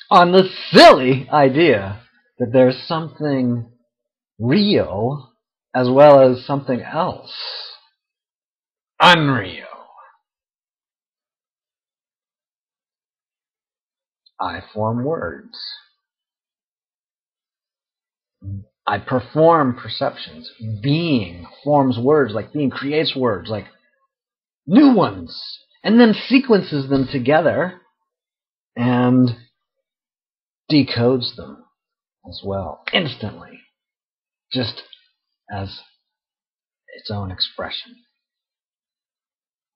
on the silly idea that there's something real as well as something else. Unreal. I form words. I perform perceptions. Being forms words, like being creates words, like new ones, and then sequences them together and decodes them as well, instantly, just as its own expression.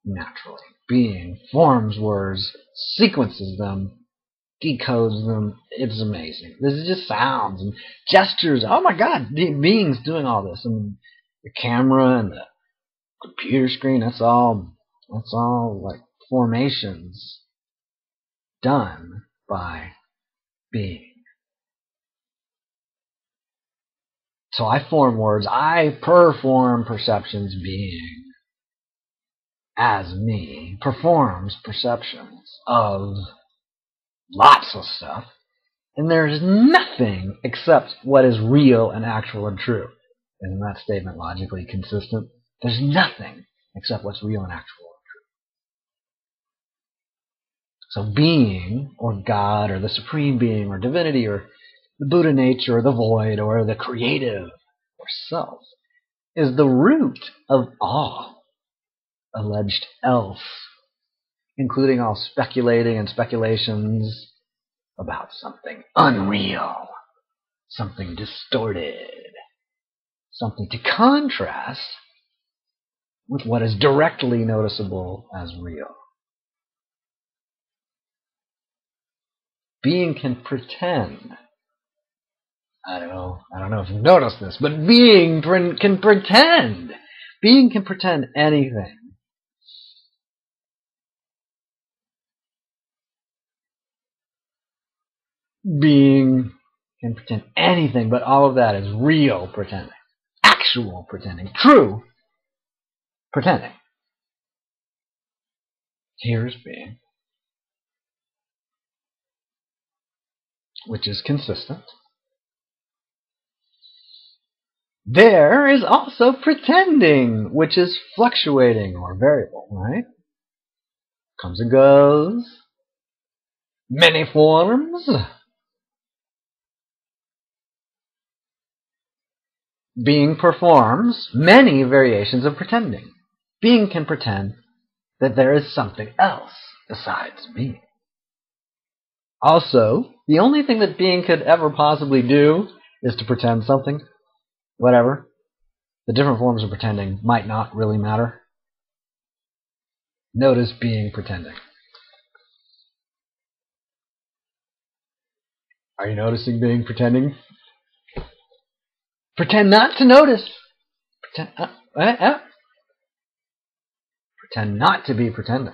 Naturally. Being forms words, sequences them, decodes them. It's amazing. This is just sounds and gestures. Oh my God, beings doing all this. And the camera and the computer screen, that's all like formations done by being. So I form words, I perform perceptions. Being as me performs perceptions of lots of stuff, and there's nothing except what is real and actual and true. Isn't that statement logically consistent? There's nothing except what's real and actual and true. So being, or God, or the supreme being, or divinity, or the Buddha nature, or the void, or the creative, or self, is the root of all alleged else, including all speculating and speculations about something unreal, something distorted, something to contrast with what is directly noticeable as real. Being can pretend. I don't know if you've noticed this, but being can pretend. Being can pretend anything. Being can pretend anything, but all of that is real pretending. Actual pretending. True pretending. Here's being, which is consistent. There is also pretending, which is fluctuating or variable, right? Comes and goes. Many forms. Being performs many variations of pretending. Being can pretend that there is something else besides being. Also, the only thing that being could ever possibly do is to pretend something. Whatever. The different forms of pretending might not really matter. Notice being pretending. Are you noticing being pretending? Pretend not to notice. Pretend not to be pretending.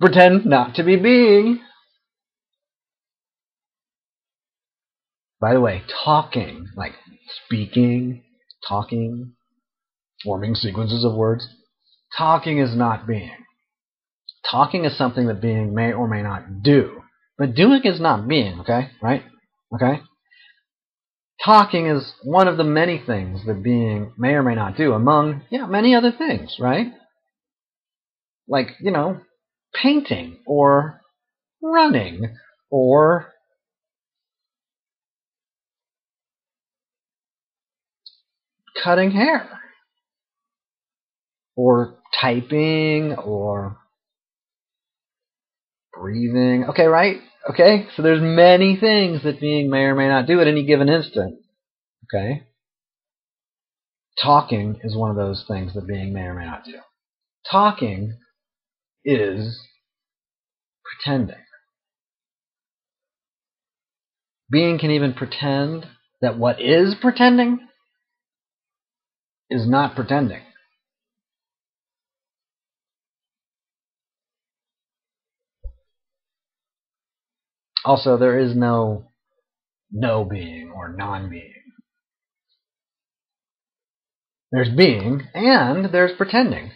Pretend not to be being. By the way, talking, like speaking, talking, forming sequences of words, talking is not being. Talking is something that being may or may not do. But doing is not being, okay? Right? Okay? Talking is one of the many things that being may or may not do among, many other things, right? Like, painting or running or cutting hair or typing or breathing. Okay, right? Okay? So there's many things that being may or may not do at any given instant. Okay? Talking is one of those things that being may or may not do. Talking is pretending. Being can even pretend that what is pretending is not pretending. Also, there is no being or non-being. There's being and there's pretending.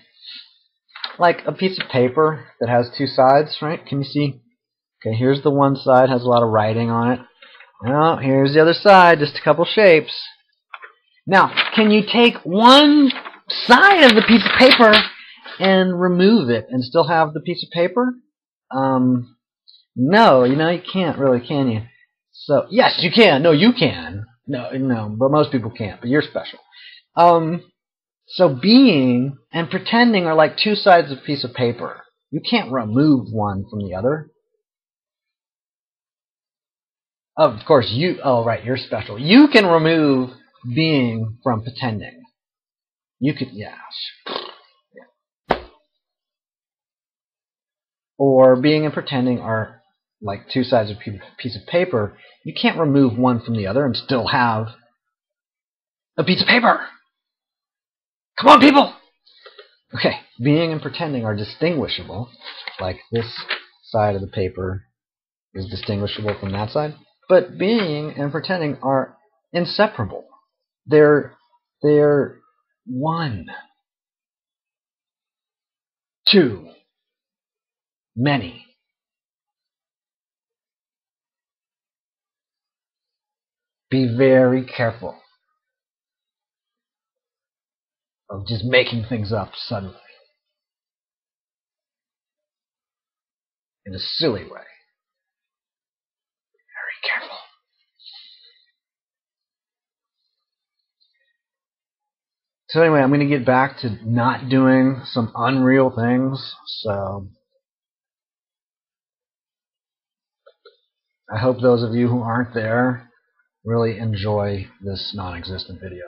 like a piece of paper that has two sides, right? Can you see? Okay, here's the one side, has a lot of writing on it. Now, here's the other side, just a couple shapes. Now, can you take one side of the piece of paper and remove it and still have the piece of paper? No, you can't really, can you? So, yes, you can. No, you can. No, but most people can't, but you're special. So being and pretending are like two sides of a piece of paper. You can't remove one from the other. Of course, right, you're special. You can remove being from pretending. You could, yeah. Or being and pretending are like two sides of a piece of paper. You can't remove one from the other and still have a piece of paper. Come on, people! Okay, being and pretending are distinguishable. Like this side of the paper is distinguishable from that side. But being and pretending are inseparable. They're one. Two. Many. Be very careful of just making things up suddenly in a silly way. Very careful. So anyway, I'm going to get back to not doing some unreal things. So I hope those of you who aren't there really enjoy this non-existent video.